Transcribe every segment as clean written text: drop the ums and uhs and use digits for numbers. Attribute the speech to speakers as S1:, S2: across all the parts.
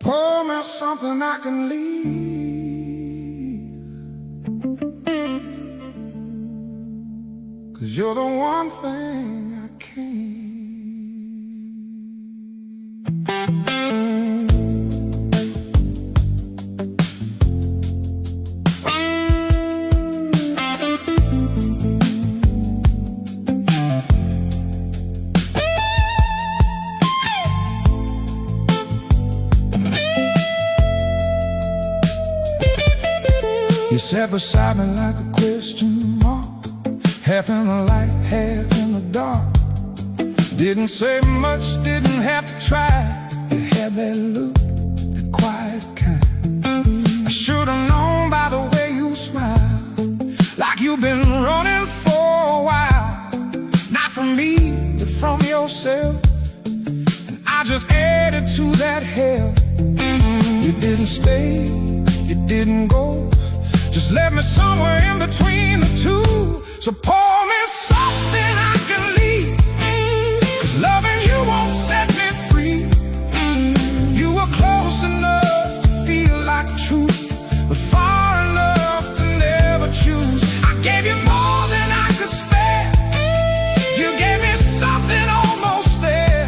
S1: Pour me something I can leave, 'cause you're the one thing I can't. You sat beside me like a question mark, half in the light, half in the dark. Didn't say much, didn't have to try. You had that look, that quiet kind. I should've known by the way you smile, like you've been running for a while. Not from me, but from yourself. And I just added to that hell. You didn't stay, you didn't go, just left me somewhere in between the two. So pour me something I can leave, 'cause loving you won't set me free. You were close enough to feel like truth, but far enough to never choose. I gave you more than I could spare. You gave me something almost there.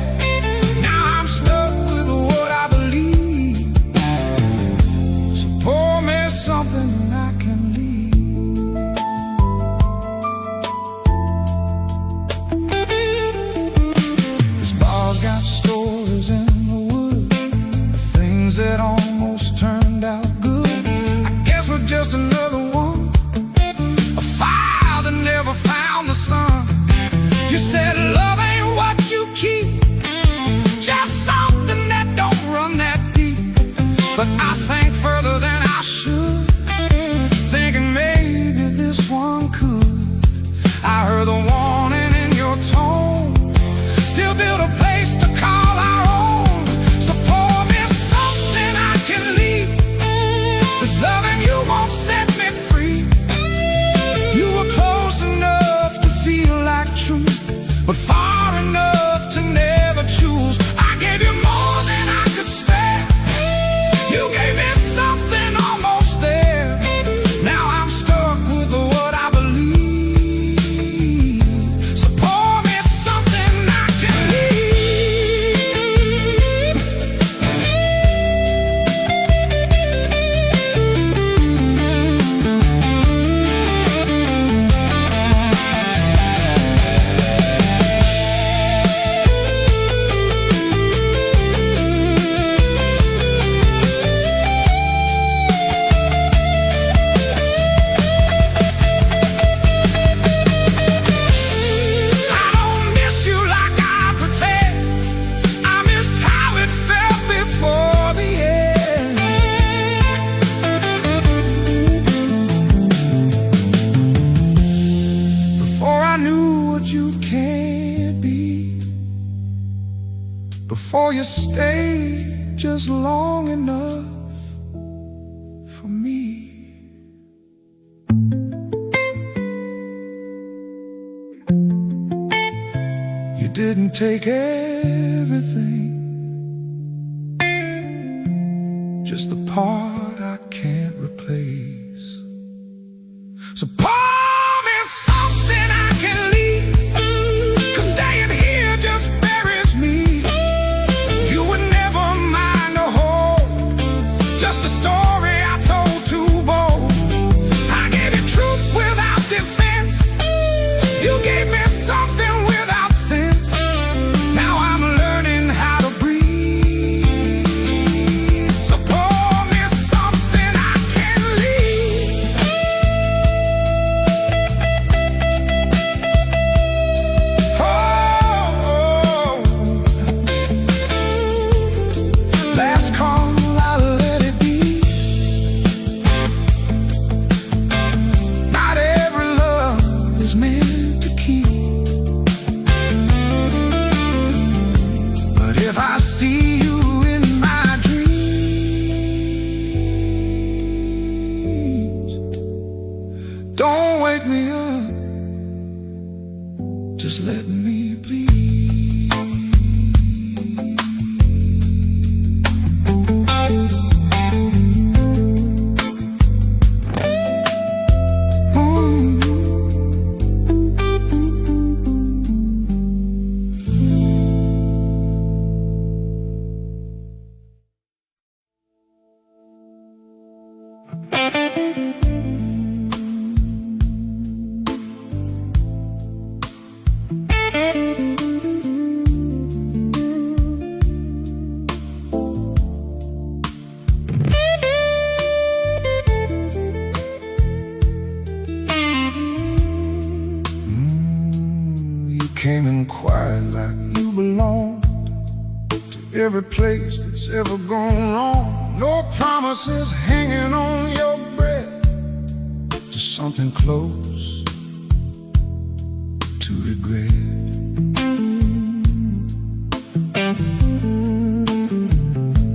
S1: Now I'm stuck with what I believe. So pour me something I can leave. This bar's got stories in the wood, things that almost turned out good. I guess we're just another one, a fire that never found the sun. You said love ain't what you keep, just something that don't run that deep. But I sank further than I should, thinking maybe this one could. I heard the warning in your tone, still build a place to call our own. So pour me something I can leave, 'cause loving you won't set me free. You were close enough to feel like truth, but far enough to never choose. I gave you more than I could spare. You gave me something almost there. Now I'm stuck with what I believe. So pour me something I can leave. I don't miss you like I pretend. I miss how it felt before the end. Before I knew what you can't be, before you stayed just long enough for me. You didn't take everything, just the part I can't replace. So pour me something I can leave, 'cause staying here just buries me. You were never mine to hold, just a story I told too bold. I gave you truth without defense. You gave me something without sense. Now I'm learning how to breathe. So pour me something I can leave. Oh, last call, I'll let it be. Not every love is meant to keep, but if I see you in my dreams, don't wake me up, just just let me bleed. Came in quiet like you belonged to every place that's ever gone wrong. No promises hanging on your breath, just something close to regret.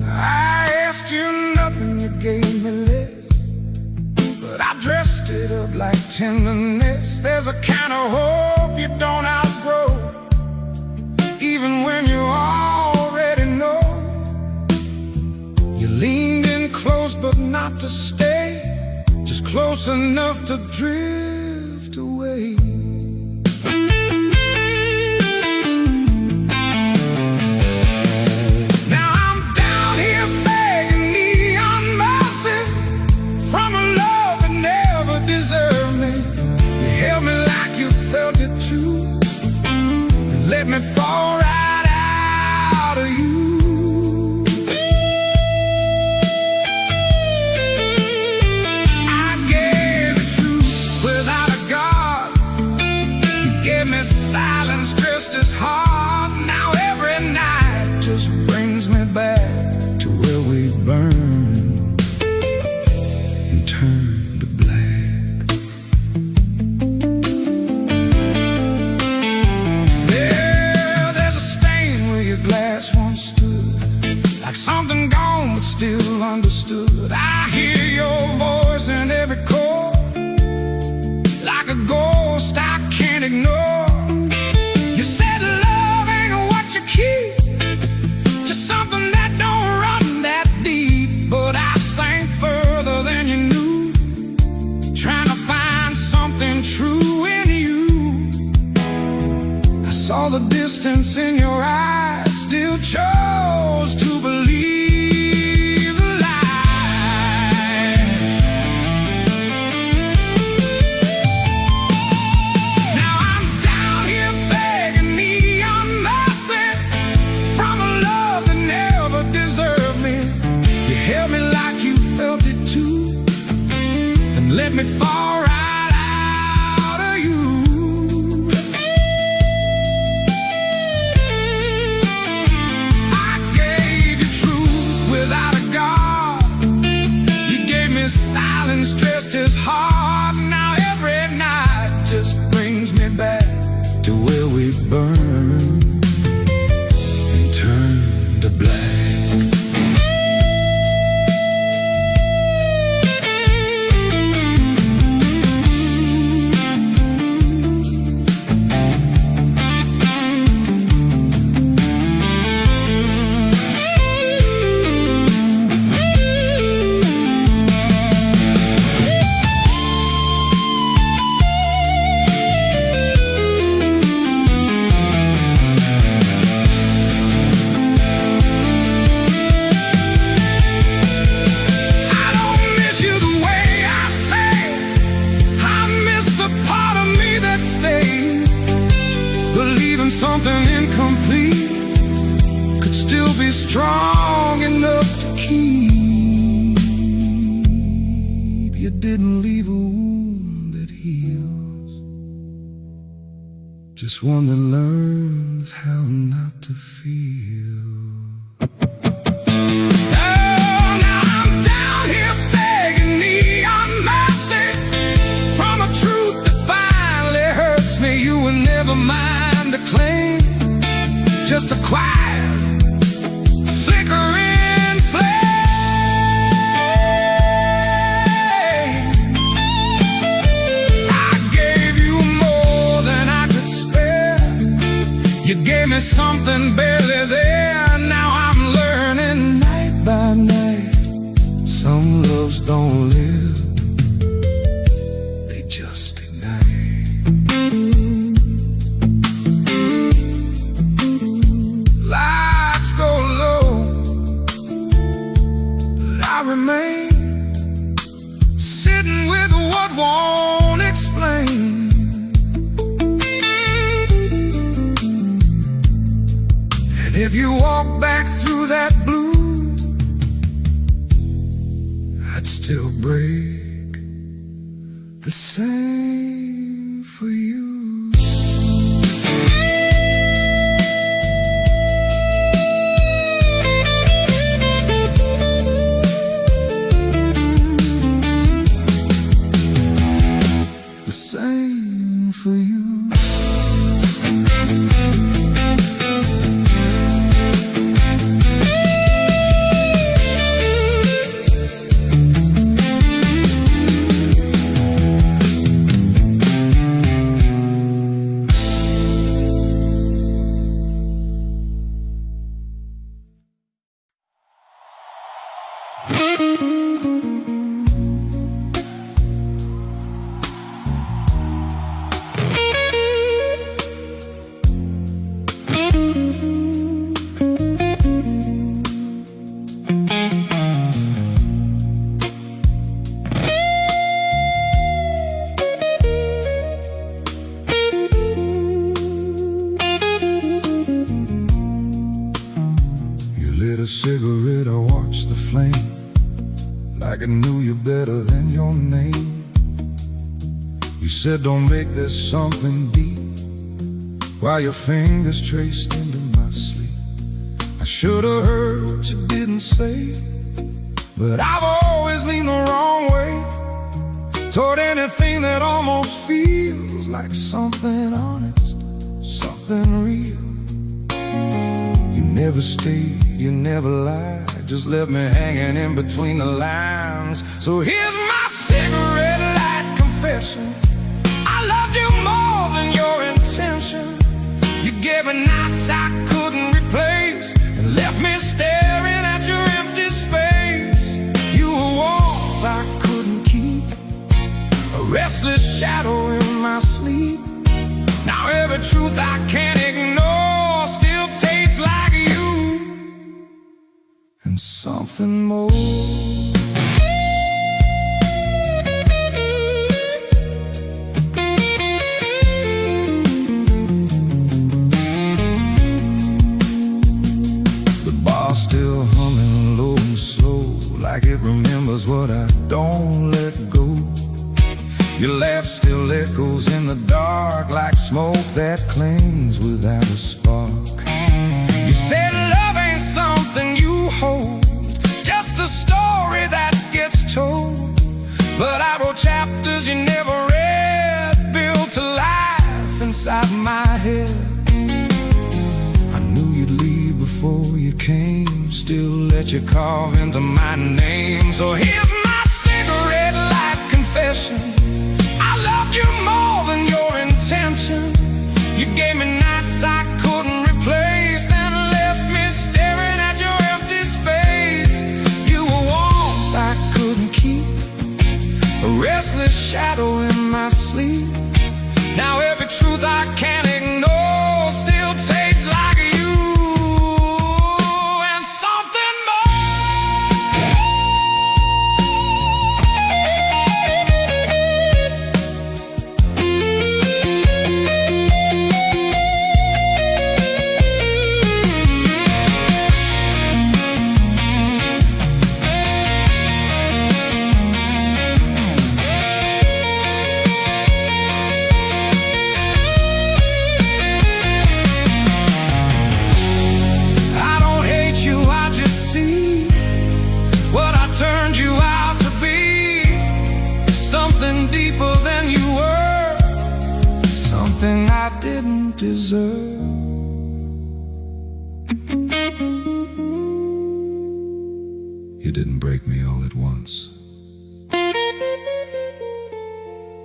S1: I asked you nothing, you gave me less, but I dressed it up like tenderness. There's a kind of hope you don't outgrow, even when you already know. You leaned in close but not to stay, just close enough to drift away. Now I'm down here begging neon mercy from a love that never deserved me. You held me like you felt it too, and let me fall right out of you. I gave you truth without a guard. You gave me silence dressed as hard. Now every night just brings me back to where we burned and turned to black. There's a stain where your glass once stood, like something gone but still understood. I hear your voice in every chord, like a ghost I can't ignore. You said love ain't what you keep, just something that don't run that deep. But I sank further than you knew, trying to find something true in you. I saw the distance in your eyes, still chose to believe the lies. Now I'm down here begging neon mercy from a love that never deserved me. You held me like you felt it too, and let me fall right out of you. I gave you truth without a guard. You gave me silence dressed as hard. Now every night just brings me back to where we burned and turned to black. I don't miss you the way I say. I miss the part of me that stayed, believing something incomplete could still be strong enough to keep. You didn't leave a wound that heals, just one that learns how not to feel. Oh, now I'm down here begging neon mercy from a truth that finally hurts me. You were never mine to claim, just a quiet, flickering flame. I gave you more than I could spare, me something barely there. Now I'm learning night by night, some loves don't live, they just ignite. Lights go low, but I remain sitting with what won't explain. If you walk back through that blue, I'd still break the same for you. The same for you. Lit a cigarette, I watched the flame, like I knew you better than your name. You said don't make this something deep, while your fingers traced into my sleep. I should've heard what you didn't say, but I've always leaned the wrong way toward anything that almost feels like something honest, something real. You never stayed, you never lied, just left me hanging in between the lines. So here's my cigarette light confession, I loved you more than your intention. You gave me nights I couldn't replace, and left me staring at your empty space. You were warmth I couldn't keep, a restless shadow in my sleep. Now every truth I can't ignore still tastes like you, and something more. The bar's still humming low and slow, like it remembers what I don't let go. Your laugh still echoes in the dark, like smoke that clings without a spark. You said love ain't something you hold, just a story that gets told. But I wrote chapters you never read, built to life inside my head. I knew you'd leave before you came, still let you carve into my name. So here's my cigarette light confession, I loved you more than your intention. You gave me nights I couldn't replace, then left me staring at your empty space. You were warmth I couldn't keep, a restless shadow in my sleep. Now every truth I can't ignore still tastes like you, and something I didn't deserve. You didn't break me all at once.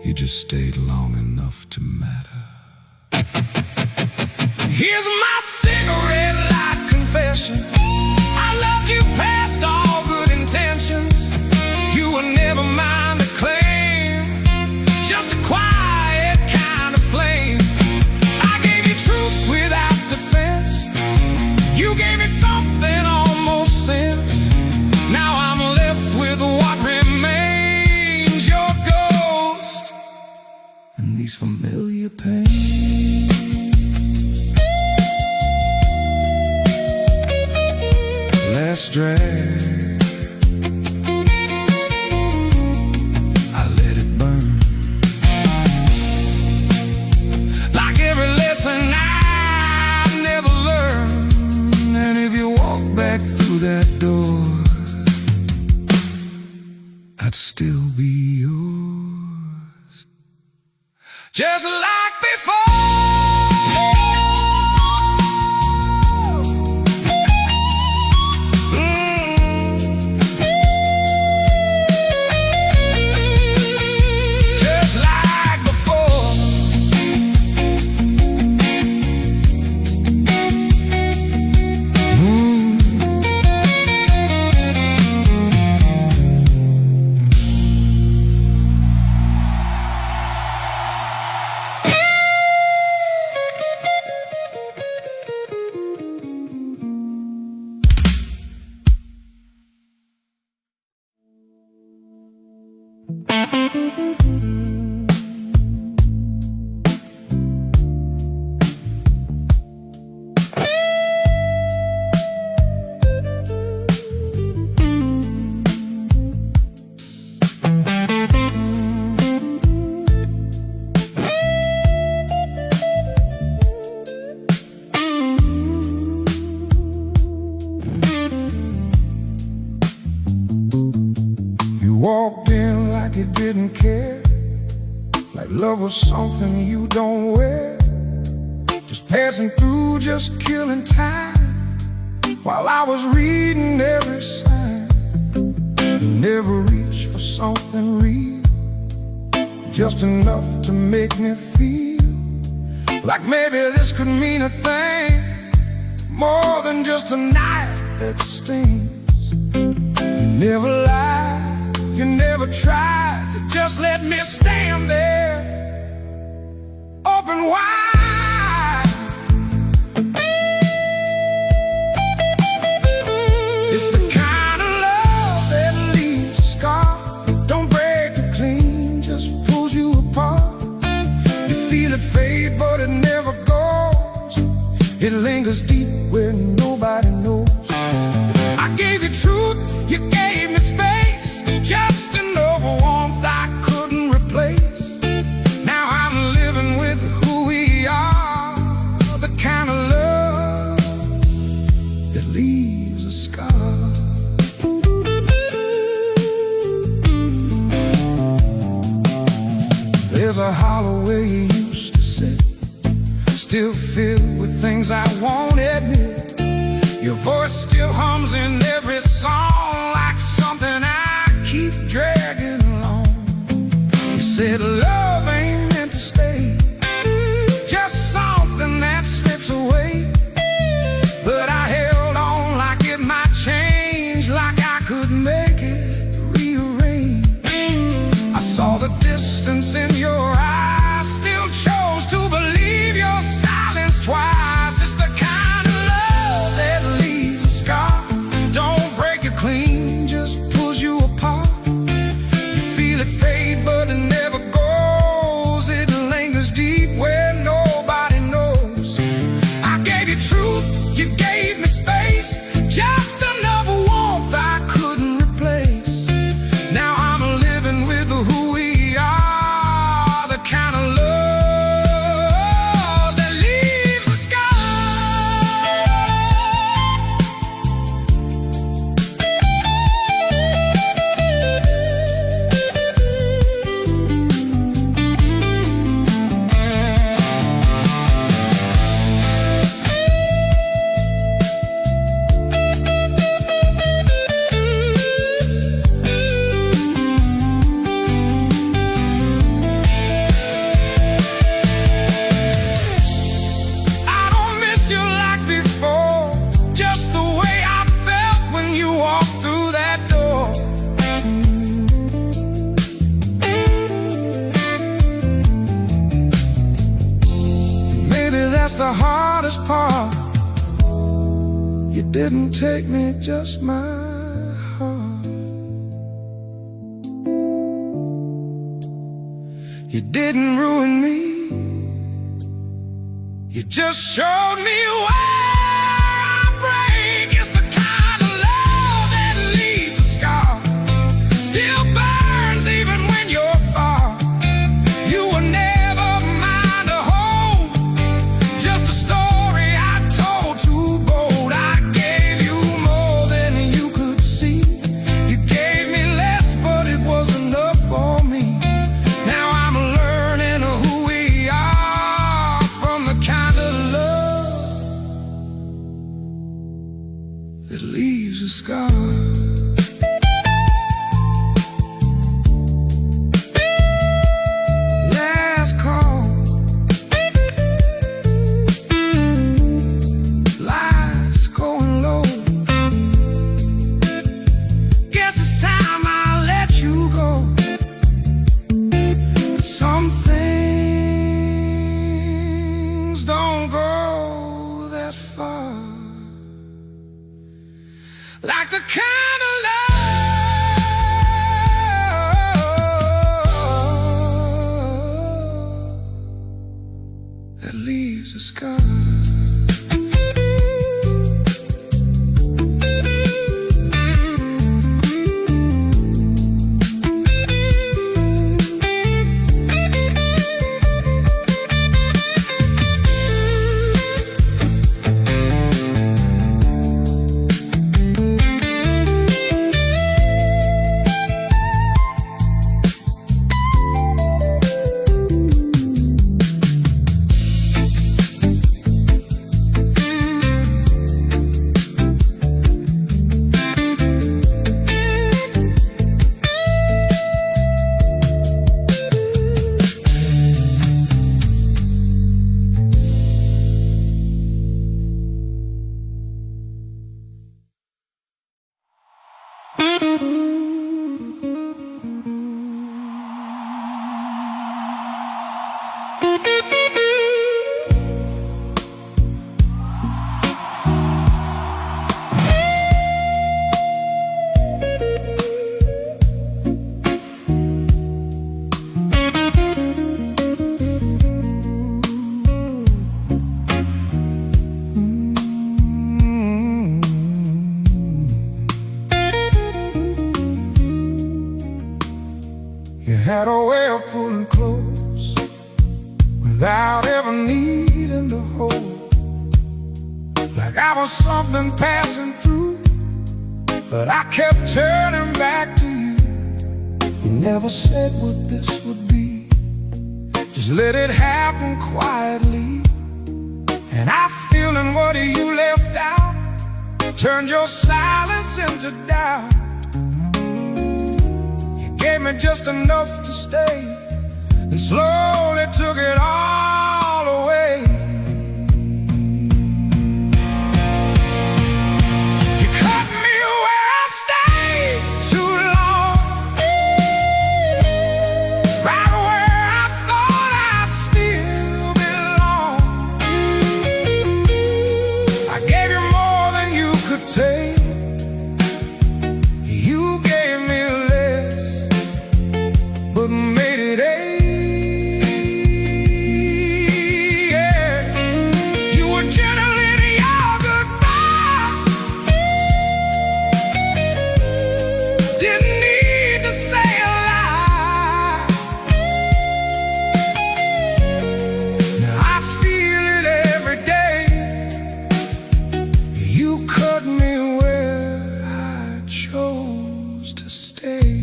S1: You just stayed long enough to matter. Here's my these familiar pains. Let's drag, I let it burn. Like every lesson I never learned. And if you walk back through that door, I'd still be yours, just like before. Walked in like you didn't care, like love was something you don't wear. Just passing through, just killing time, while I was reading every sign. You never reached for something real, just enough to make me feel like maybe this could mean a thing, more than just a knife that stings. You never lied, you never tried to just let me stand there, open wide. It's the kind of love that leaves a scar. Don't break it clean, just pulls you apart. You feel it fade, but it never goes. It lingers deep where nobody knows. I gave you truth, you gave me space, just enough warmth I couldn't replace. Now I'm living with who we are, the kind of love that leaves a scar. There's a hollow where you used to sit, still filled with things I won't admit. Your voice still hums in every song, like something I keep dragging along. You said love ain't meant to stay, just something that slips away. But I held on like it might change, like I could make it rearrange. I saw the distance in your eyes, still chose to believe your silence twice. It's the kind of love that leaves a scar. Don't break it clean, just pulls you apart. You feel it fade, but it never goes. It lingers deep where nobody knows. I gave you truth, you gave me space, just enough warmth I couldn't replace. Now I'm living with who we are, the kind of love that leaves a scar. I don't miss you like before, just the way I felt when you walked through that door. Maybe that's the hardest part. You didn't take me, just my heart. You didn't ruin me. You just showed me where I break. It's the kind of love that leaves a scar, still burns even when you're far. You were never mine to hold, just a story I told too bold. I gave you more than you could see. You gave me less, but it was enough for me. Now I'm learning who we are from the kind of love that leaves a scar. Last call, lights going low. Guess it's time I let you go. But some things don't go that far, like the kind of love that leaves a scar. You had a way of pulling close without ever needing to hold, like I was something passing through, but I kept turning back to you. You never said what this would be, just let it happen quietly. And I feeling what you left out turned your silence into doubt. Gave me just enough to stay, and slowly took it all away. You cut me where I stayed too long, right where I thought I still belonged. I gave you more than you could take. You gave me but made it yeah. You were gentle in your goodbye, didn't need to say a lie. Now I feel it every day. You cut me where I chose to stay.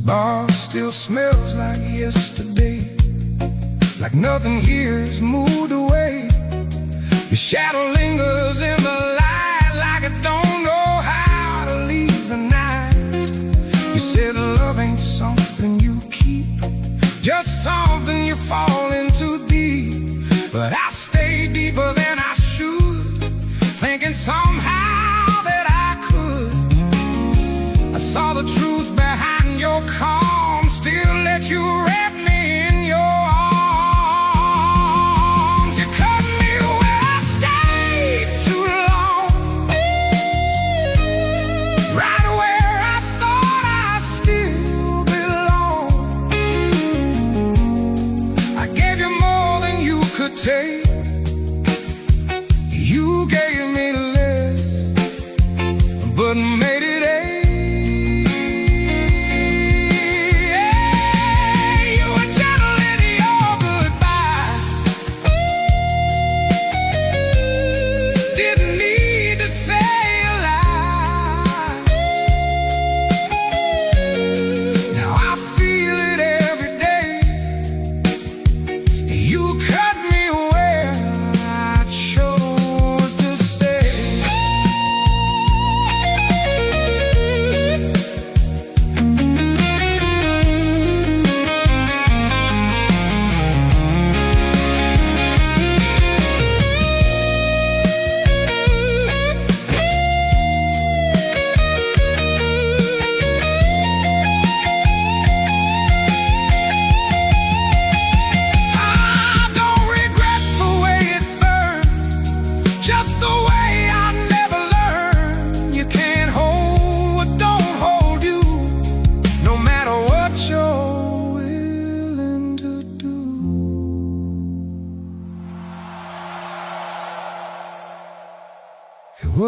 S1: Bar still smells like yesterday, like nothing here has moved away. Your shadow lingers in the light, like I don't know how to leave the night. You said love ain't something you keep, just something you fall into deep. But I stayed deeper than I should, thinking somehow that I could. I saw the truth behind your calm, still let you wrap me in your arms. You cut me where I stayed too long,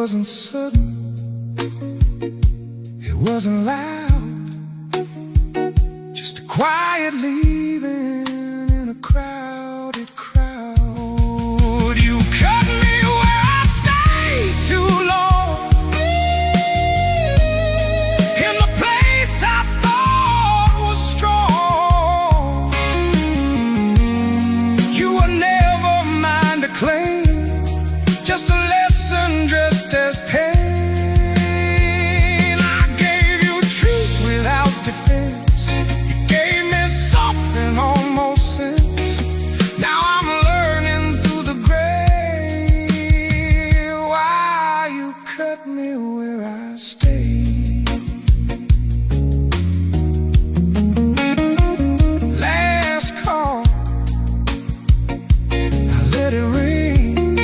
S1: wasn't sudden, it wasn't loud, just a quiet leaving in a crowded crowd. You cut me where I stayed too long, in the place I thought was strong. You were never mine to claim, just a lesson dressed as pain. I gave you truth without defense, you gave me something almost sense. Now I'm learning through the gray why you cut me where I stayed. Last call, I let it ring,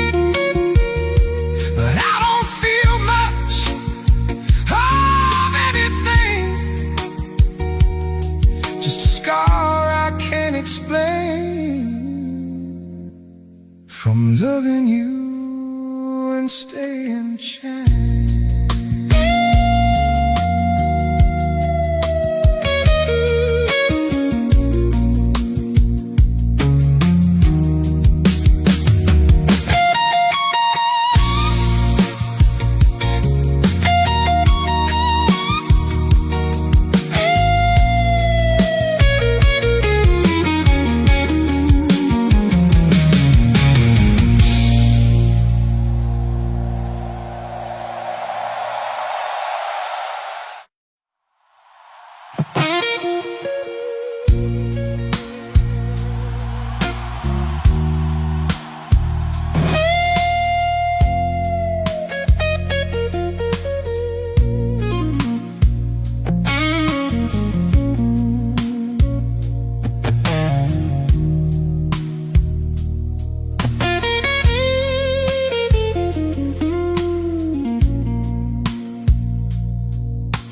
S1: but I don't feel much of anything, just a scar I can't explain from loving you and staying chained.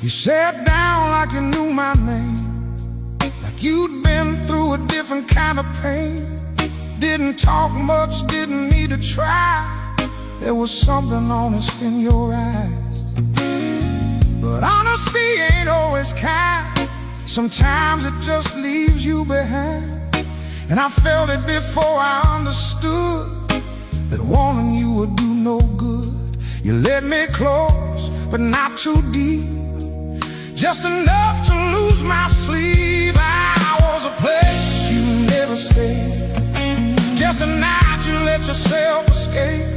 S1: You sat down like you knew my name, like you'd been through a different kind of pain. Didn't talk much, didn't need to try. There was something honest in your eyes, but honesty ain't always kind. Sometimes it just leaves you behind. And I felt it before I understood that wanting you would do no good. You let me close, but not too deep, just enough to lose my sleep. I was a place you never stayed, just a night you let yourself escape.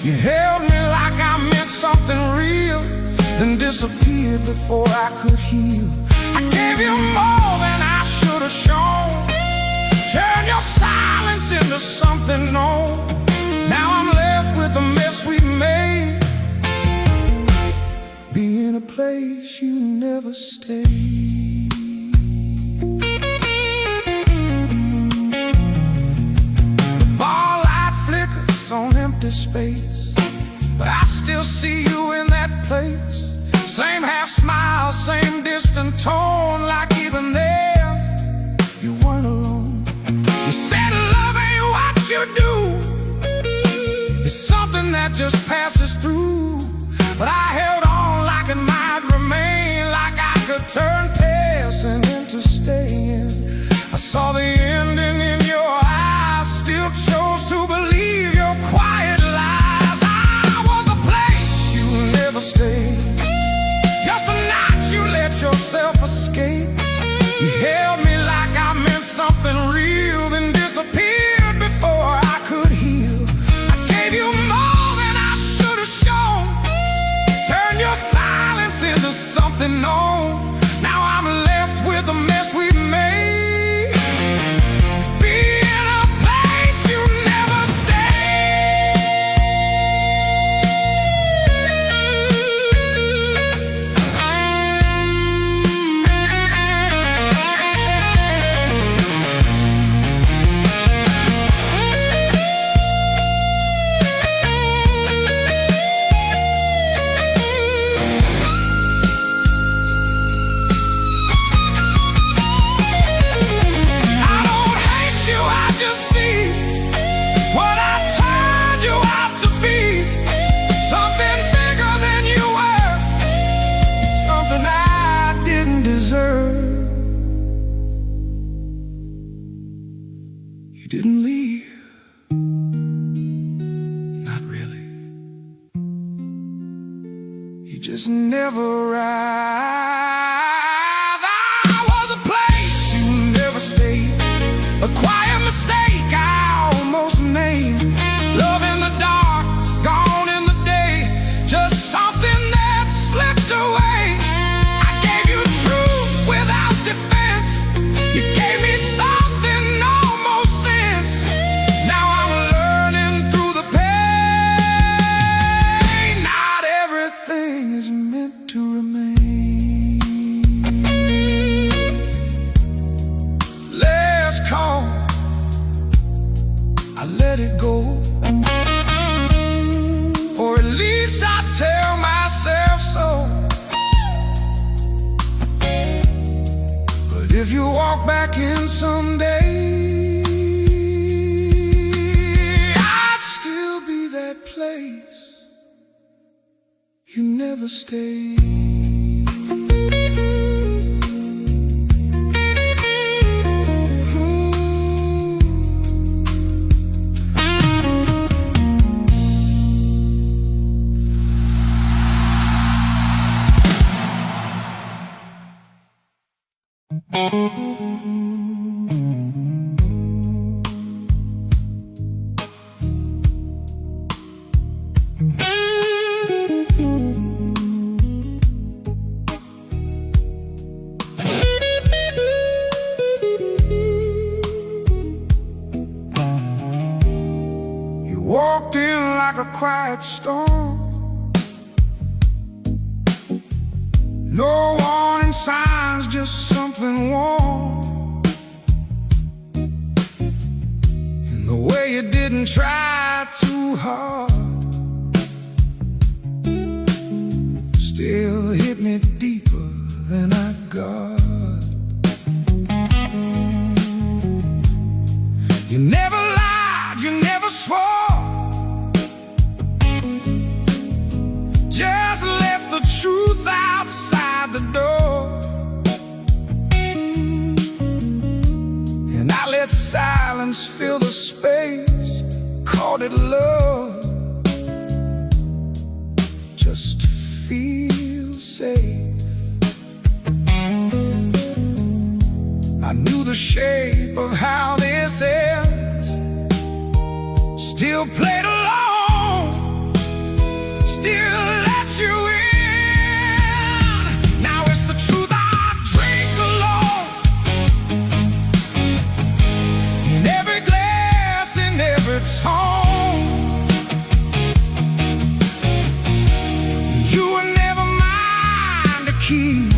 S1: You held me like I meant something real, then disappeared before I could heal. I gave you more than I should have shown, turned your silence into something known. Now I'm left with the mess we made, being a place you never stayed. The bar light flickers on empty space, but I still see you in that place. Same half smile, same distant tone, like even then you weren't alone. You said love ain't what you do, it's something that just passes through. But I held on like it might remain, like I could turn passing into staying. I saw the ending in your eyes, still chose to believe your quiet lies. I was a place you never stayed, just a night you let yourself escape. You held me like I meant something real, then disappeared before I could heal. I gave you more than I should have shown, turned your silence into something known. Now I'm left with the mess we You didn't leave, not really. You just never arrived. I was a place you never stayed, a quiet mistake I almost named. Love in the dark, gone in the day, just something that slipped away. I gave you truth without defense. You gave me something almost sense. Now I'm learning through the pain. Not everything is meant to remain. Last call, I let it go, or at least I tell myself so. But if you walk back in someday, I'd still be that place you never stayed. You walked in like a quiet storm, no warning signs, just something warm. And the way you didn't try too hard still hit me deeper than I got. You never lied, you never swore, just left the truth outside the door. And I let silence fill the space, called it love, just to feel safe. I knew the shape of how this ends, still played along, still let you in. Now it's the truth I drink alone, in every glass, in every tone. You were never mine to keep,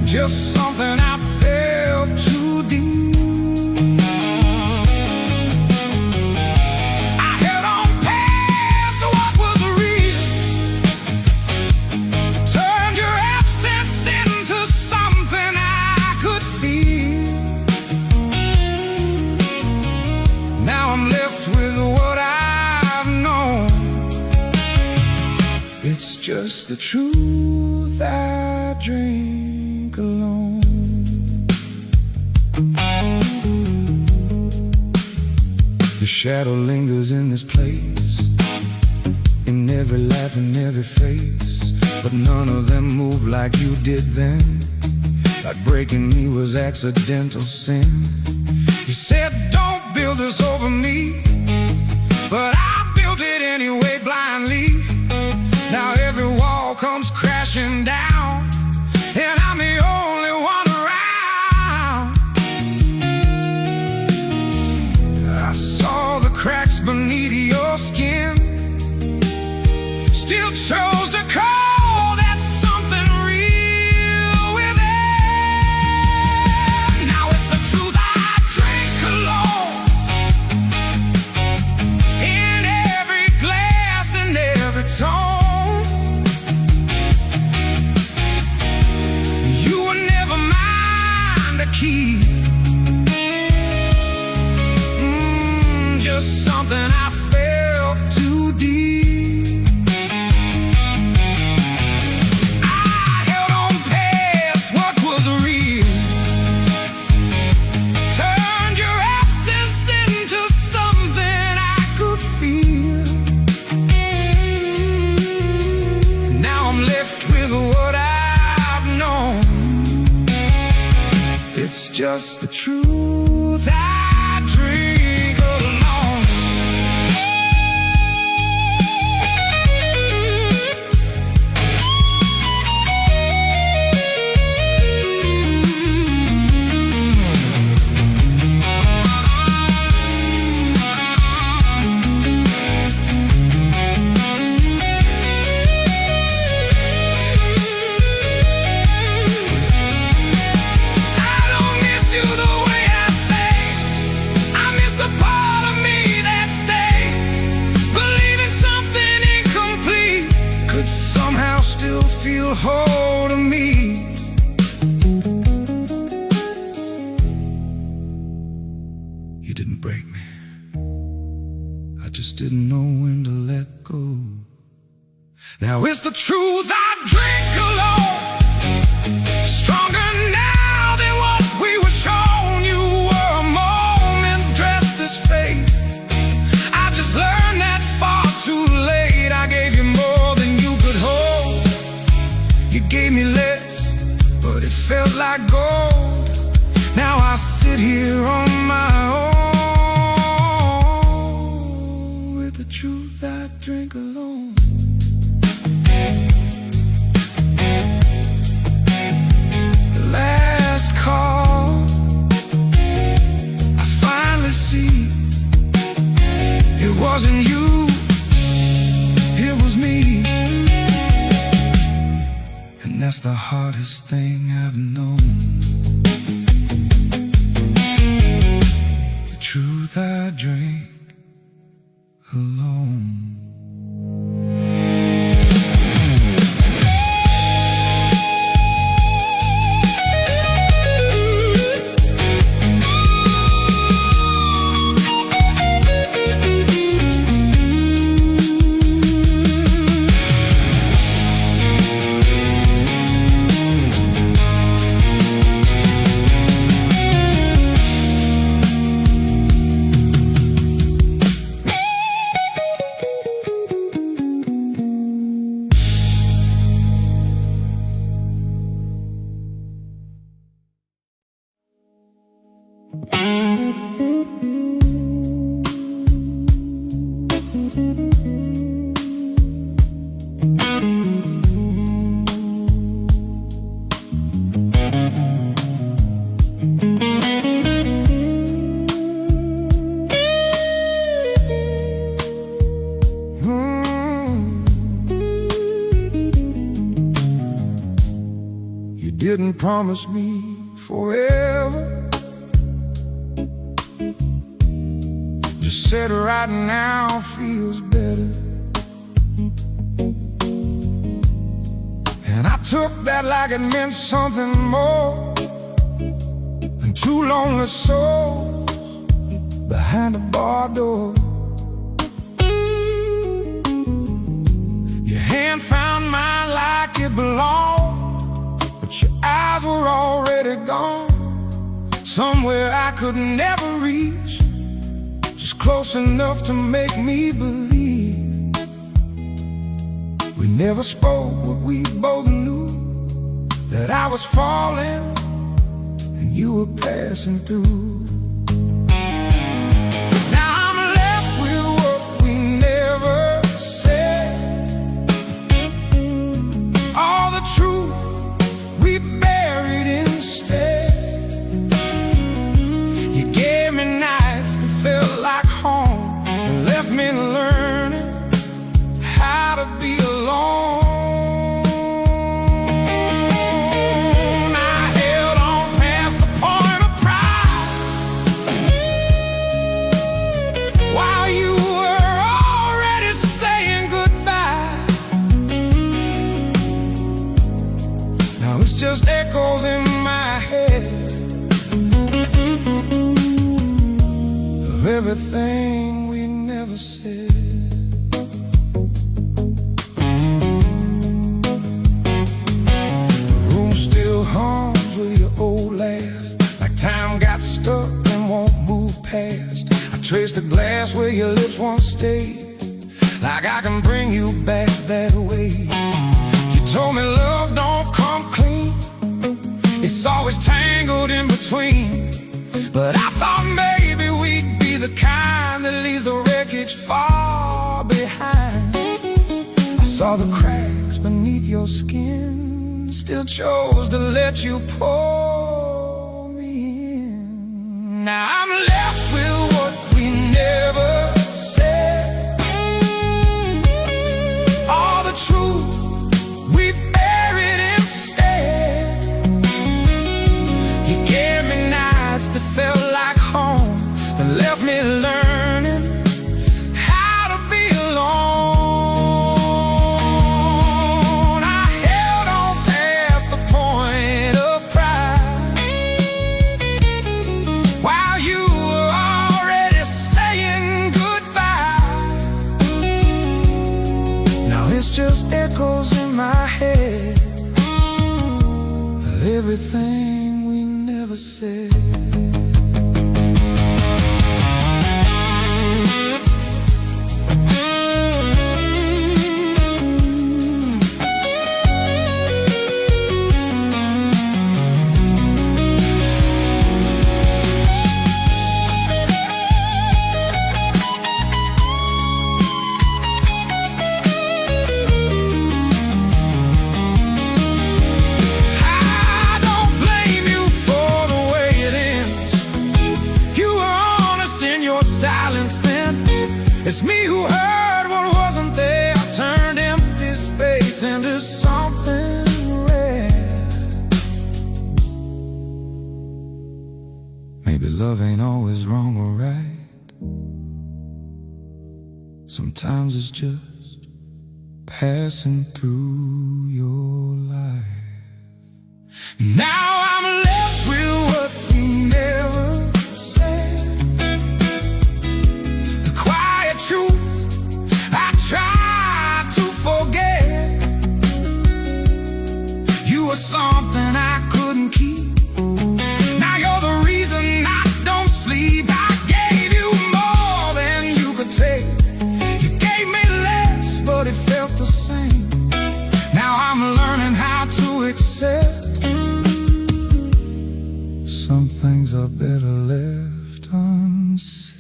S1: just something I felt too deep. I held on past what was real, turned your absence into something I could feel. Now I'm left with what I've known. It's just the truth I drink alone. The shadow lingers in this place, in every laugh and every face, but none of them move like you did then. Like breaking me was accidental sin. You said don't build this over me, but I built it anyway blindly. Now every wall comes crashing down, and I'm the only one around. I saw the cracks beneath your skin, still chose to call that something real within. Now it's the truth I drink alone, in every glass and every tone. just the truth I drink alone. Feel hold of me. You didn't break me, I just didn't know when to let go. Now it's the truth I drink alone, stronger now than what we were shown. You were a moment dressed as fate. I just learned that far too late. I gave you more than you could hold. You gave me less, but it felt like gold. Now I sit here on my own, with the truth I drink alone. The last call, I finally see it wasn't you, it was me. And that's the hardest thing I've known. The truth I drink alone. You didn't promise me forever, just said right now feels better. And I took that like it meant something more than two lonely souls behind a bar door. Your hand found mine like it belonged, but your eyes were already gone, somewhere I could never reach, just close enough to make me believe. We never spoke what we both knew, that I was falling and you were passing through. Now I'm left with what we never said, all the truth we buried instead. You gave me nights that felt like home, and left me learning how to be alone. I held on past the point of pride, while you were already saying goodbye. Now it's just echoes in my head of everything we never said. The room still hums with your old laugh, like time got stuck and won't move past. I trace the glass where your lips once stayed, like I can bring you back that way. You told me love don't come clean, it's always tangled in between. skin, still chose to let you pour me in. Now I'm left with what we never said, all the truth we buried instead. You gave me nights that felt like home, and left me learning how to be alone. I held on past the point of pride, while you were already saying goodbye. Now it's just echoes in my head of everything we never said. It's me who heard what wasn't there, turned empty space into something rare. Maybe love ain't always wrong or right. Sometimes it's just passing through your life. Now I'm left with what we never said, the quiet truth I tried to forget. You were something I couldn't keep. Now you're the reason I don't sleep. I gave you more than you could take. You gave me less, but it felt the same. Now I'm learning how to accept some things are better left unsaid.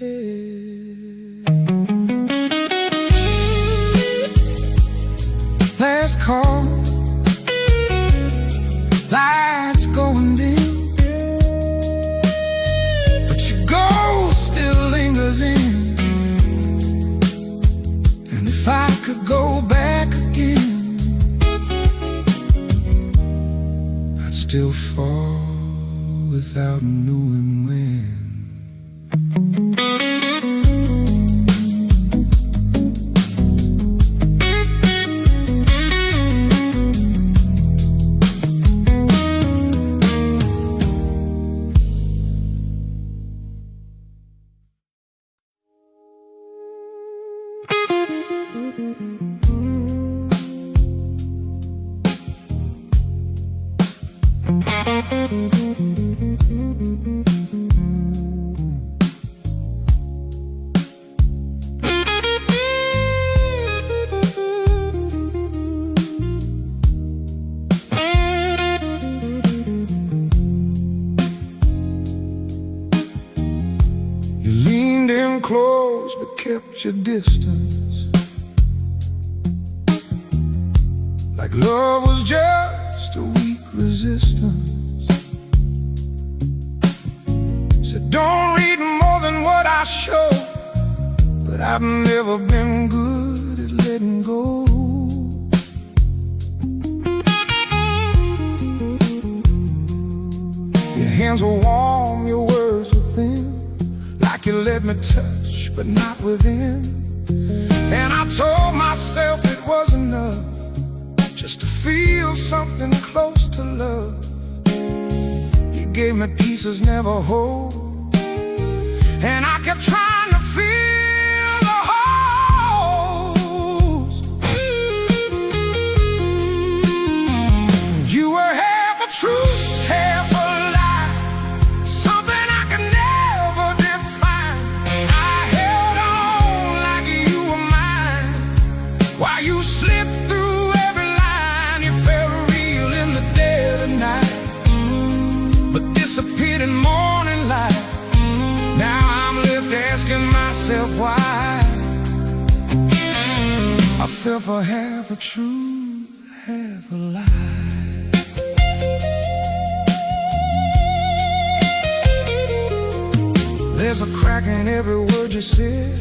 S1: Last call, lights going dim, but your ghost still lingers in. And if I could go back again, I'd still fall without knowing when. You leaned in close but kept your distance, like love was just a weak resistance. Said don't read more than what I show, but I've never been good at letting go. Your hands were warm, your words were thin, like you let me touch, but not within. And I told myself it was enough, just to feel something close to love. You gave me pieces never whole, and I kept trying to fill the holes. You were half a truth, half a lie, something I could never define. I held on like you were mine, while you slipped through every line. You felt real in the dead of night, but disappeared in morning light. Now I'm left asking myself why I fell for half a truth, half alive. There's a crack in every word you said.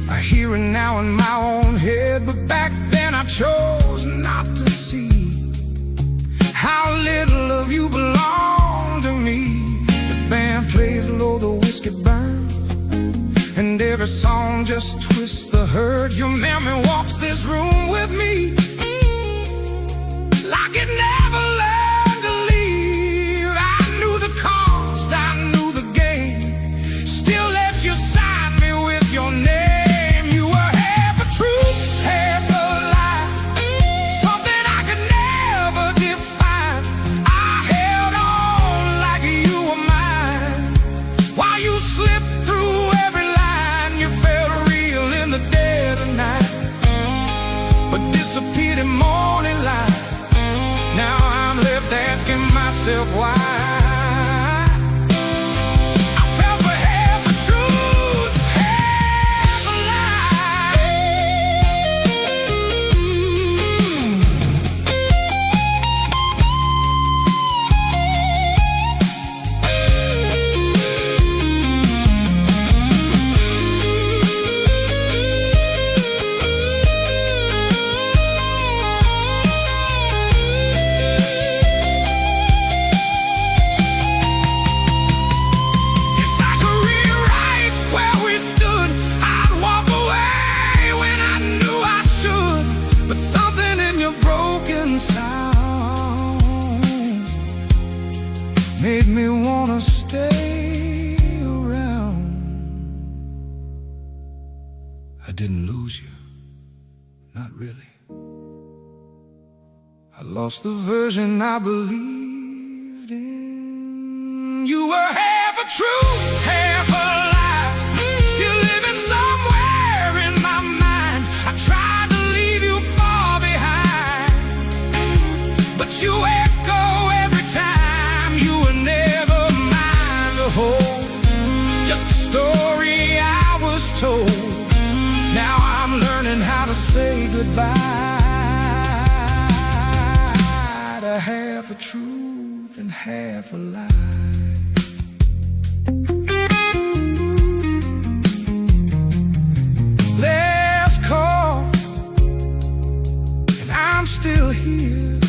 S1: I hear it now in my own head, but back then I chose not to see how little of you belonged to me. The band plays low, the whiskey burns, and every song just twists the hurt. Your memory walks this room with me like it never learned to leave. I knew the cost, I knew the game, still let you sign me with your name. You were half a truth, half a lie, something I could never define. I held on like you were mine, while you slipped through every line. You felt real in the dead of night, but disappeared in morning light. Now I'm left asking myself why. I fell for half a truth, half a made me wanna stay around. I didn't lose you, not really. I lost the version I believed in. You were half a truth, half a lie, still living somewhere in my mind. I tried to leave you far behind, but you echo every time. You were never mine to hold, just a story I was told. Now I'm learning how to say goodbye to half a truth and half a lie. Last call, and I'm still here,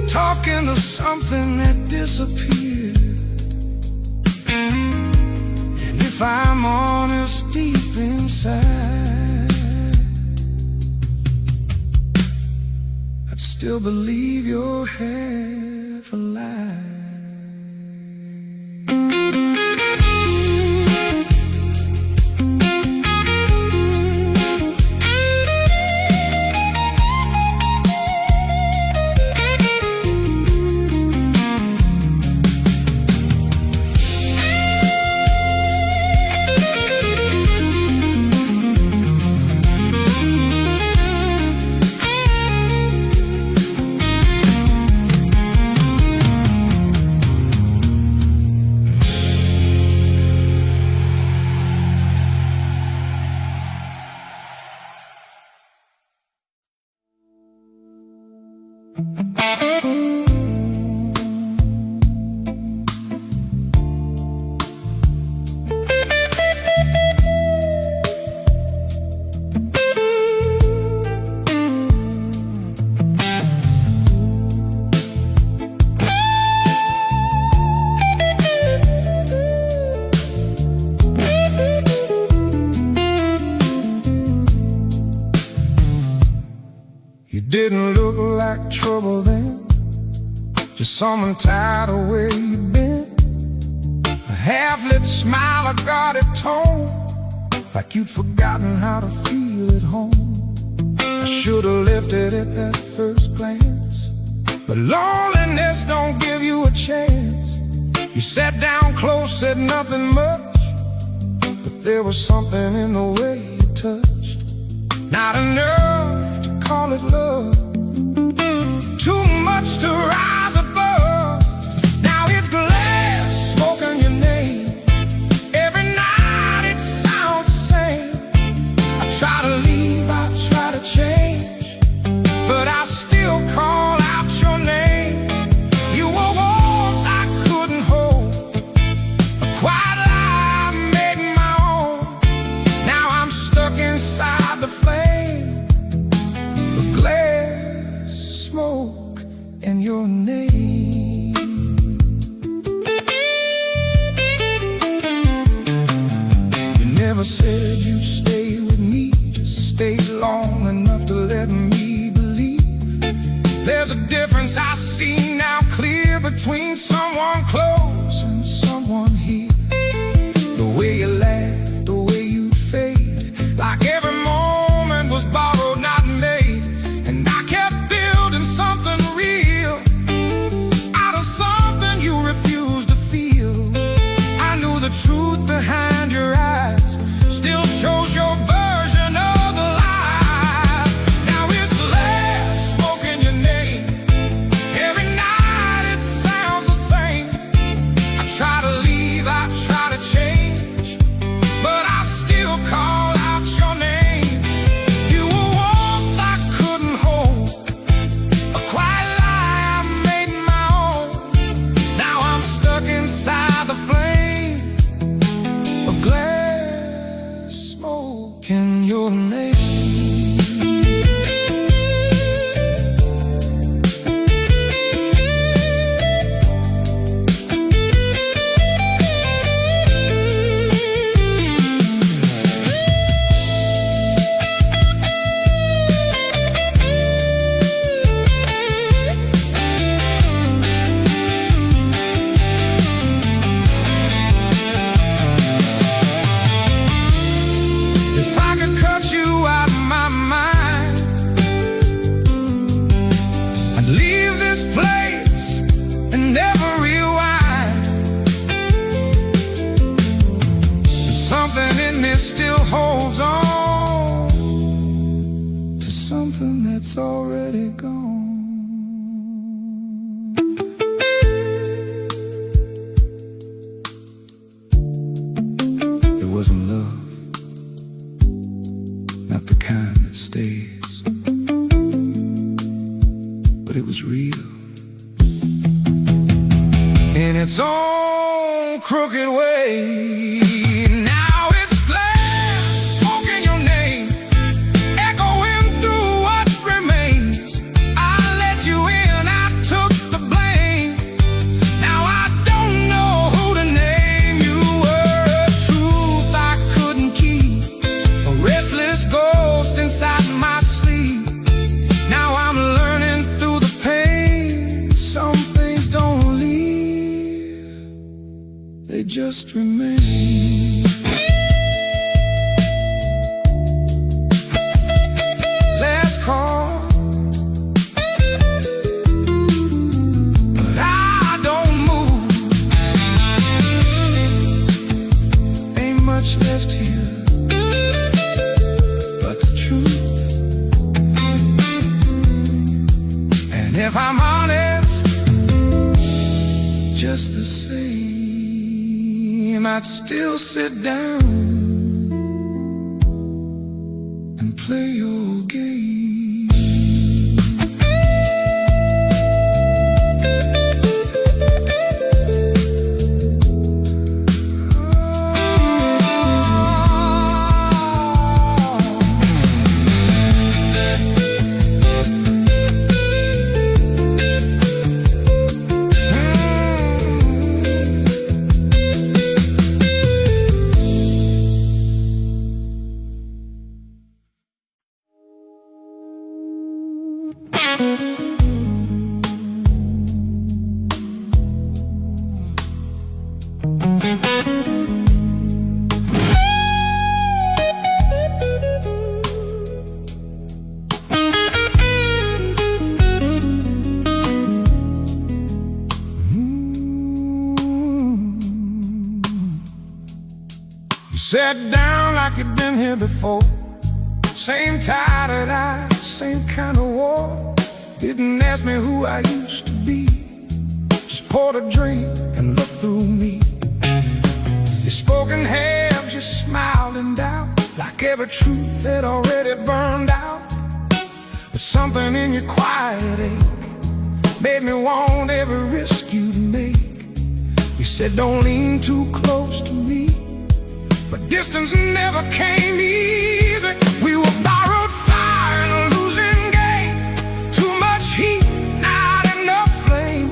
S1: talking to something that disappeared. And if I'm honest deep inside, I'd still believe you're half alive. You didn't look like trouble then, just someone tired of where you've been. A half-lit smile, a guarded tone, like you'd forgotten how to feel at home. I should've left it at that first glance, but loneliness don't give you a chance. You sat down close, said nothing much, but there was something in the way you touched. Not enough to call it love, too much to rise above. Now it's glass, smoking your name. Every night it sounds the same. I try to leave, I try to change, but I still clear between someone close and someone here. The way you laughed, the way you'd fade, like every moment was borrowed, not made. And I kept building something real out of something you refused to feel. I knew the truth behind your eyes still shows your version of the lies. Now it's less smoke in your name. Every night it sounds the same. I try to leave, I try to change, but I still call out your name. You were warmth I couldn't hold, a quiet lie I made my own. Now I'm stuck inside the flame of glass smoke in your name. If I could cut you out of my mind, I'd leave this place and never rewind. And something in me still holds on to something that's already gone. It wasn't love, not the kind that stays, but it was real in its own crooked way. Now it's glass smoke in your name, echoing through what remains. I let you in, I took the blame. Now I don't know who to name. You were a truth I couldn't keep, a restless ghost inside my sleep. Now I'm learning through the pain, some things don't leave, they just remain. Last call, but I don't move. Ain't much left here but the truth. And if I'm honest, just the same, I'd still sit down and play your game. You sat down like you'd been here before. Same tired eyes, same kind of war. Didn't ask me who I used to be, just poured a drink and looked through me. You spoke in halves, you smiled in doubt, like every truth had already burned out. But something in your quiet ache made me want every risk you'd make. You said don't lean too close to me, but distance never came easy. We were borrowed fire in a losing game. Too much heat, not enough flame.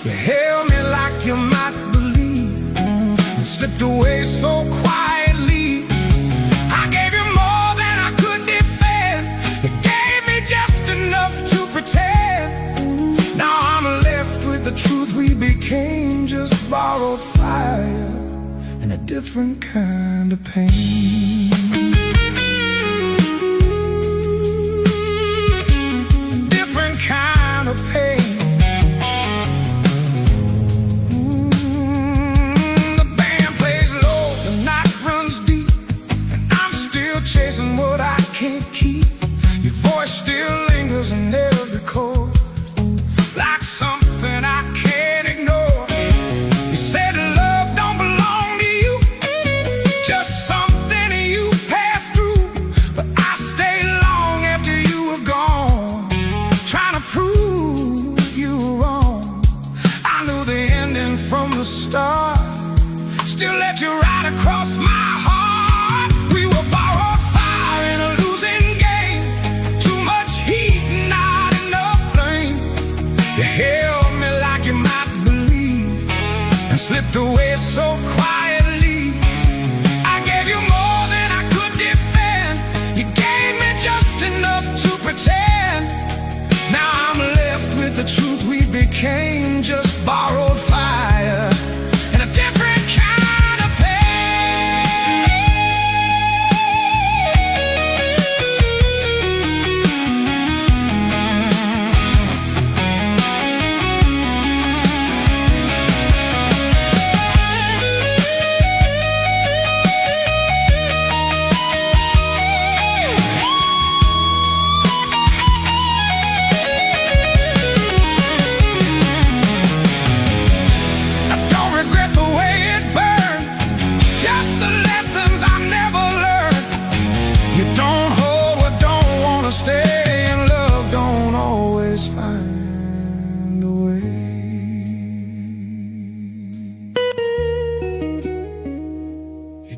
S1: You held me like you might believe, and slipped away so quietly. I gave you more than I could defend. You gave me just enough to pretend. Now I'm left with the different kind of pain. A different kind of pain. The band plays low, the night runs deep, and I'm still chasing what I can't keep. Your voice still lingers in every chord, like something I can't ignore. You said love don't belong to you, just something you pass through. But I stayed long after you were gone, trying to prove you were wrong. I knew the ending from the start, still let you ride across my heart. We were borrowed fire in a losing game, too much heat, not enough flame. You held me like you might believe, and slipped away so quietly. I gave you more than I could defend. You gave me just enough to pretend. Now I'm left with the truth we became, just borrowed fire and a different kind of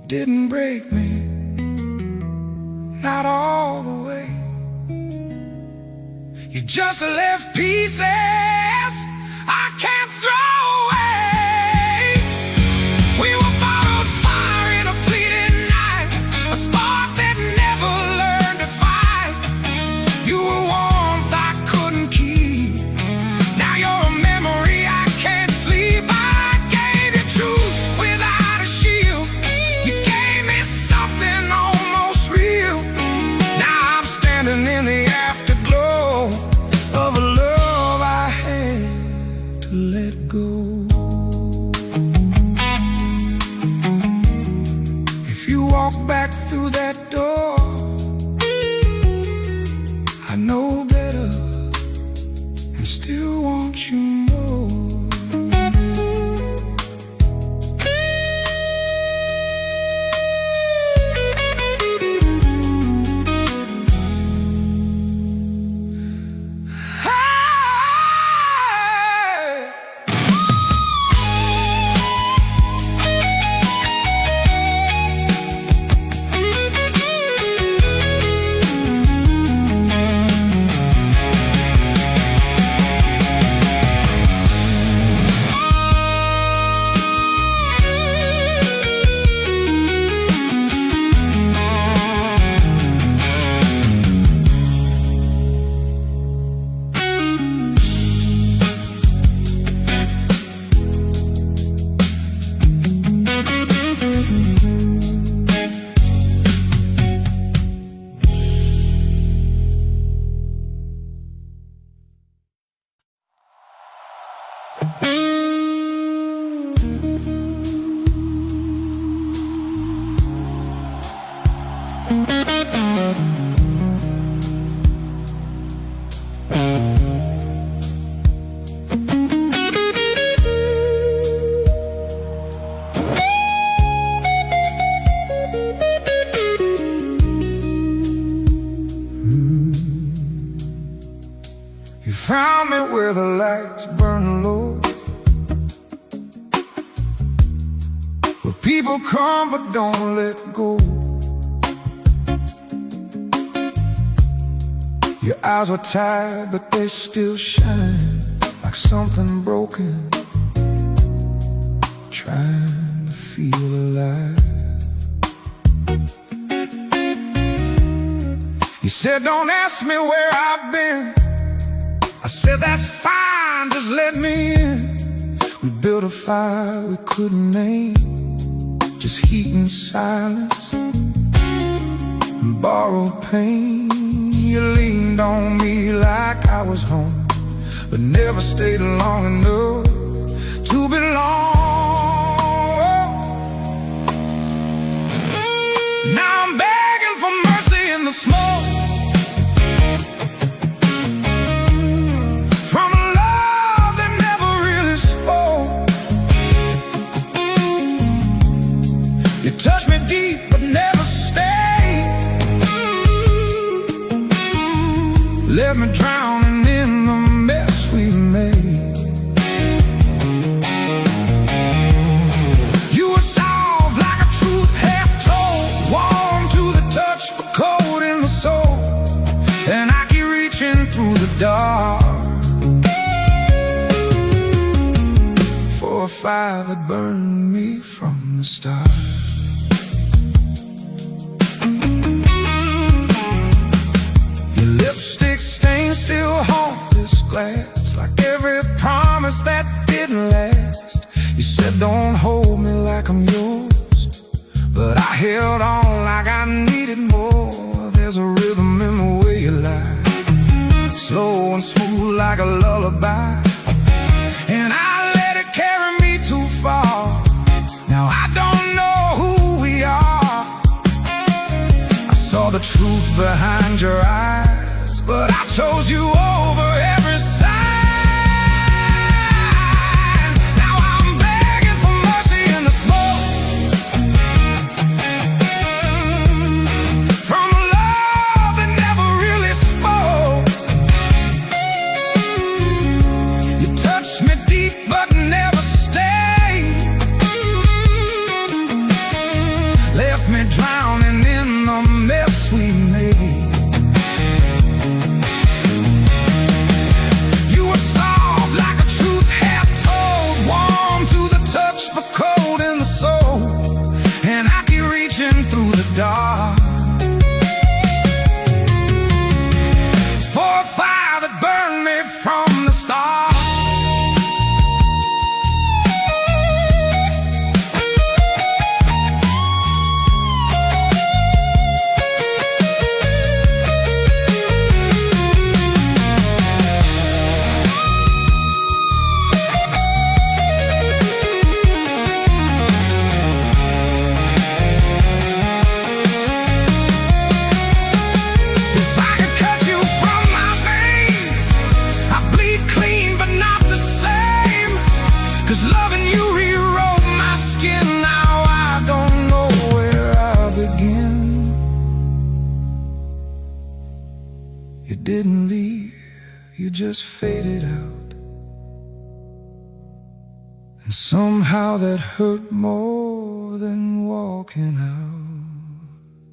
S1: didn't break me, not all the way. You just left pieces I can't throw away. We were borrowed fire in a fleeting night, a spark that never learned to fight. You were warmth I couldn't keep, now you're a memory I can't sleep. I gave you truth without a shield, something almost real. Now I'm standing in the afterglow of a love I had to let go. If you walk back through that door, I know better and still want you more. You found me where the lights burn low, where people come but don't let go. Your eyes were tired but they still shine, like something broken, trying to feel alive. You said don't ask me where I've been, I said that's fine, just let me in. We built a fire we couldn't name, just heat and silence and borrowed pain. You leaned on me like I was home, but never stayed long enough to belong. Now I'm begging for mercy in the smoke from a love that never really spoke. You touched me deep but never stayed, left me drowning in the mess we made. You were soft like a truth half told, warm to the touch but cold in the soul, and I keep reaching through the dark for a fire that burned me from the start. Your lipstick stains still haunt this glass, like every promise that didn't last. You said don't hold me like I'm yours, but I held on like I needed more. There's a rhythm in the way you lie, slow and smooth like a lullaby, and I let it carry me too far. Now I don't know who we are. I saw the truth behind your eyes, but I chose you over every sign. Now I'm begging for mercy in the smoke from a love that never really spoke. You touched me deep but never stayed, left me drowning in the mess we made. You were soft like a truth half told, warm to the touch but cold in the soul, and I keep reaching through the dark for a fire that burned me from the start. If I could cut you from my veins, I bleed clean but not the same, 'cause loving you rewrote my skin. Now I don't know where I'll begin. You didn't leave, you just faded out, and somehow that hurt more than walking out.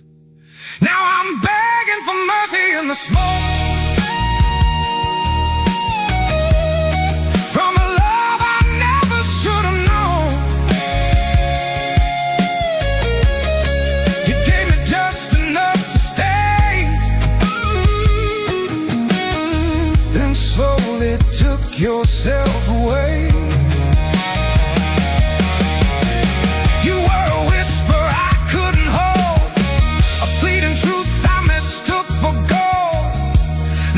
S1: Now I'm begging for mercy in the smoke from a love I never should have known. You gave me just enough to stay, then slowly took yourself away. You were a whisper I couldn't hold, a fleeting truth I mistook for gold.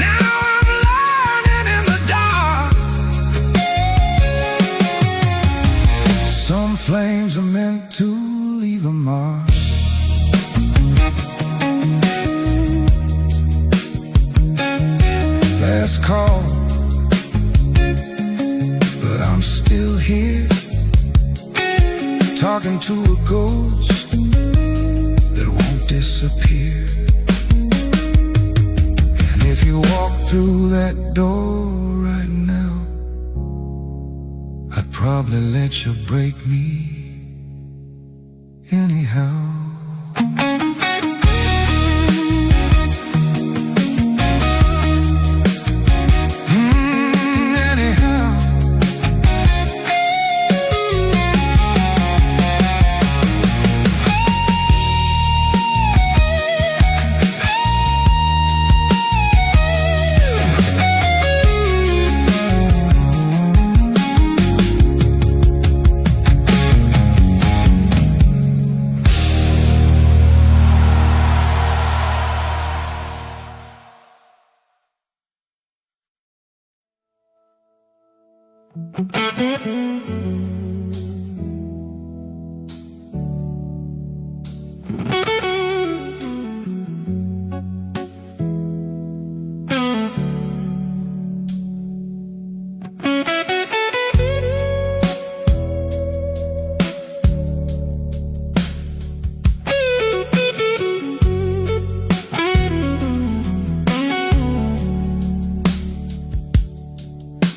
S1: Now I'm learning in the dark, some flames are meant to leave a mark. Last call, but I'm still here, talking to a ghost that won't disappear. And if you walk through that door right now, I'd probably let you break me anyhow. Anyhow.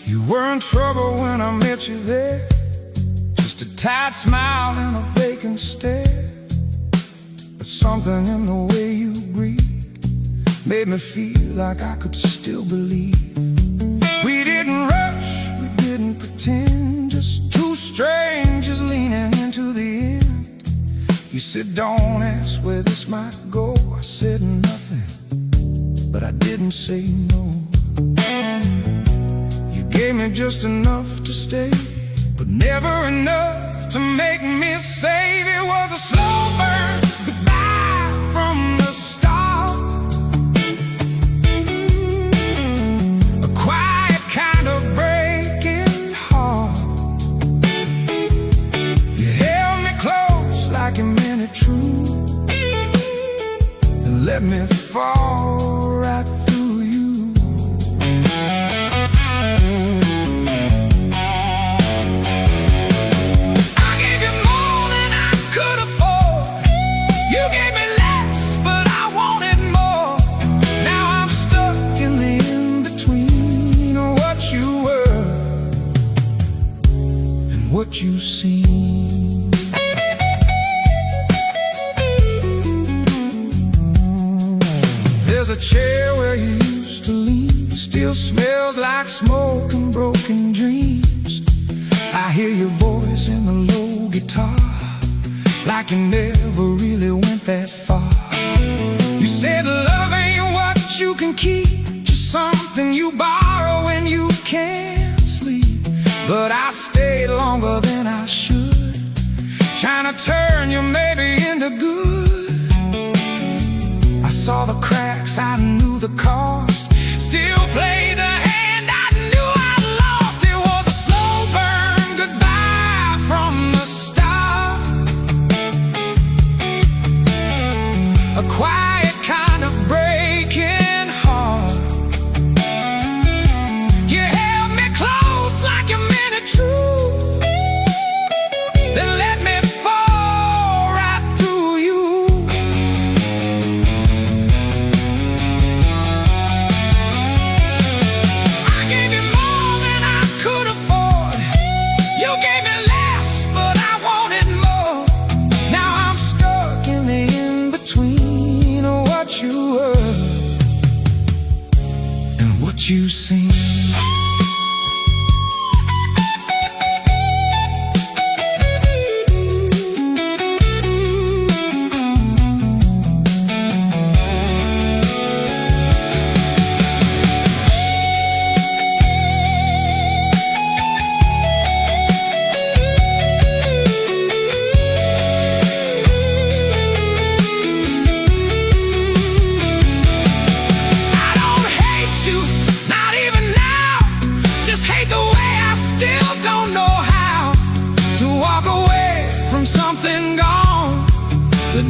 S1: You were in trouble when I met you there, just a tight smile and a vacant stare. But something in the way you breathed made me feel like I could still believe. We didn't rush, we didn't pretend, just two strangers leaning into the end. You said, don't ask where this might go. I said nothing, but I didn't say no. Gave me just enough to stay, but never enough to make me save. It was a slow burn goodbye from the start, a quiet kind of breaking heart. You held me close like you meant it true, and let me fall right through you. What you seen. There's a chair where you used to lean, still smells like smoke and broken dreams. I hear your voice in the low guitar, like you never really went that far. You said love ain't what you can keep, just something you borrow when you can't sleep. But I stayed longer than I should, trying to turn your maybe into good. I saw the cracks, I knew the cost, still played the hand I knew I lost. It was a slow burn goodbye from the start, a quiet kind of breaking heart. You held me close like you meant it true, then let me fall right through you. I gave you more than I could afford. You gave me less, but I wanted more. Now I'm stuck in the in-between of what you were and what you seen.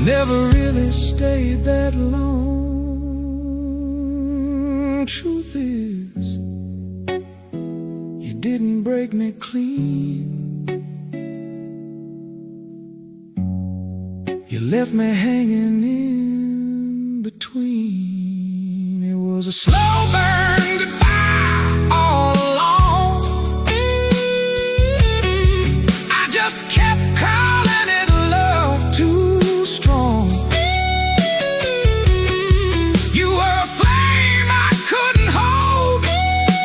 S1: Never really stayed that long. Truth is, you didn't break me clean. You left me hanging in between. It was a slow burn goodbye all along. I just kept calling it love too strong. You were a flame I couldn't hold.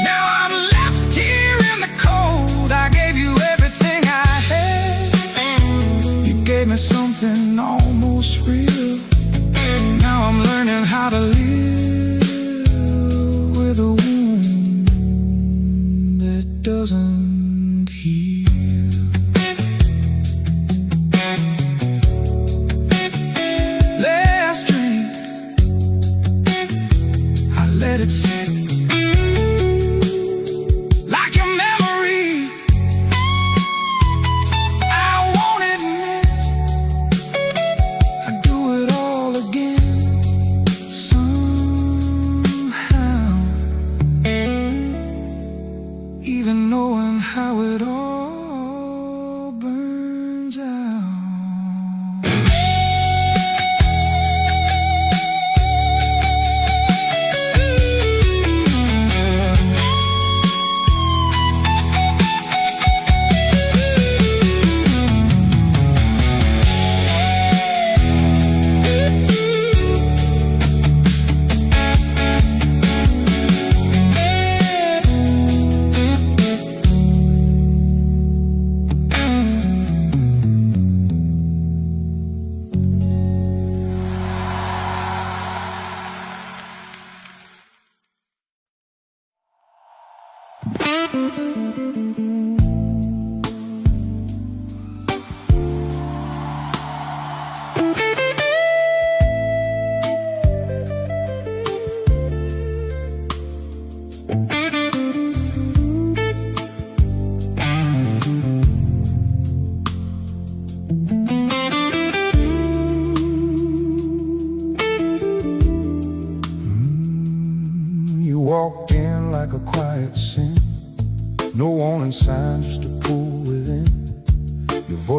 S1: Now I'm left here in the cold. I gave you everything I had. You gave me something almost real. Now I'm learning how to live with a wound.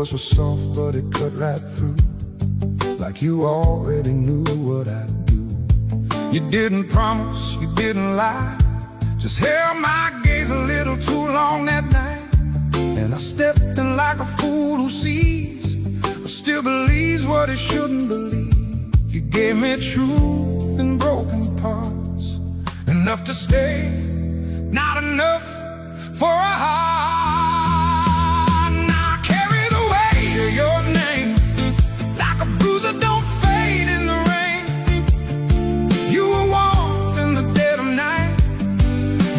S1: voice was soft, but it cut right through, like you already knew what I'd do. You didn't promise, you didn't lie, just held my gaze a little too long that night. And I stepped in like a fool who sees, but still believes what he shouldn't believe. You gave me truth in broken parts, enough to stay, not enough for a heart. Now I carry the weight of your name, like a bruise that don't fade in the rain. You were warmth in the dead of night,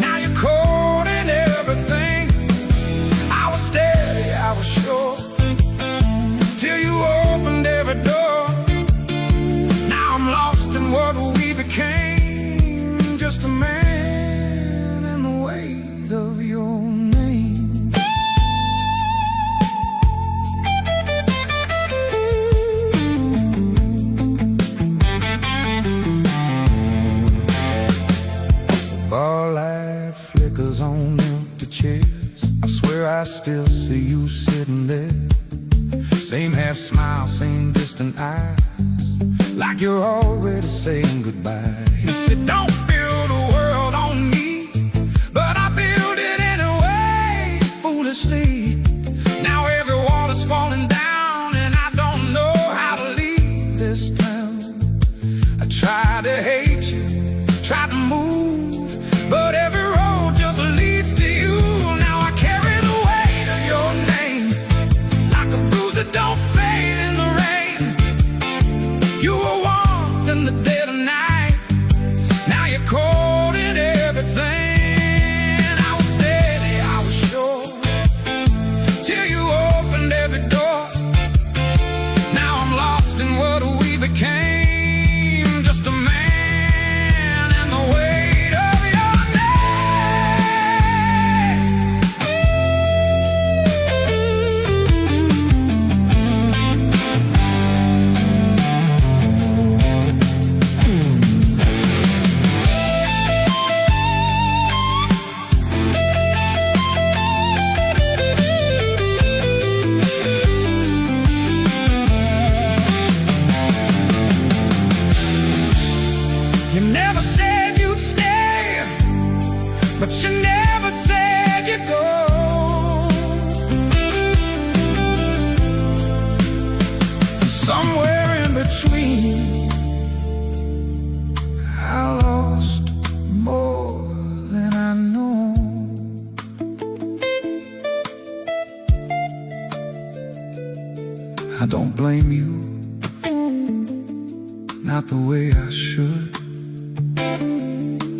S1: now you're cold in everything. I was steady, I was sure, till you opened every door. Now I'm lost in what we became, just a man and the weight of your name. The bar light flickers on empty chairs, I swear I still see you sitting there. Same half smile, same distant eyes, like you're already saying goodbye. You said, don't build a world on me, but I build it anyway, foolishly. Now every wall is falling down, and I don't know how to leave this town. I tried to hate you, tried to move, but every road just leads to you. Now I carry the weight of your name, like a bruise that don't fade in the rain. You were warmth in the dead of night, now you're cold in everything. I was steady, I was sure, till you opened every door. Now I'm lost in what we became, just a man and the weight of your You never said you'd stay, but you never said you'd go. And somewhere in between, I lost more than I know. I don't blame you, not the way I should.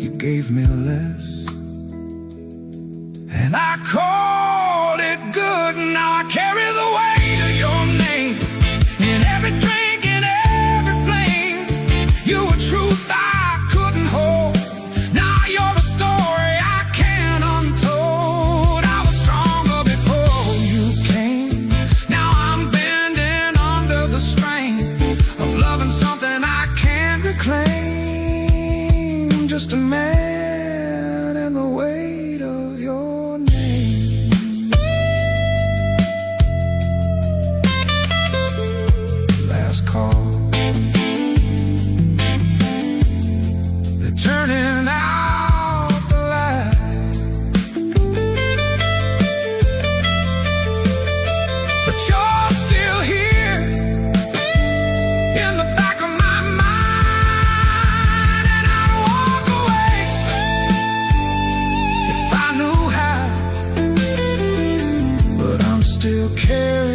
S1: You gave me less, and I called it good. Now I carry the weight of your name in every drink, in every flame. You were truth I couldn't hold, now you're a story I can't untold. I was stronger before you came, now I'm bending under the strain of loving something I can't reclaim. Just a man and the weight of your name. Last call, they're turning out the light, but you're still here in the back of my mind. And I'd walk away if I knew how, but I'm still carrying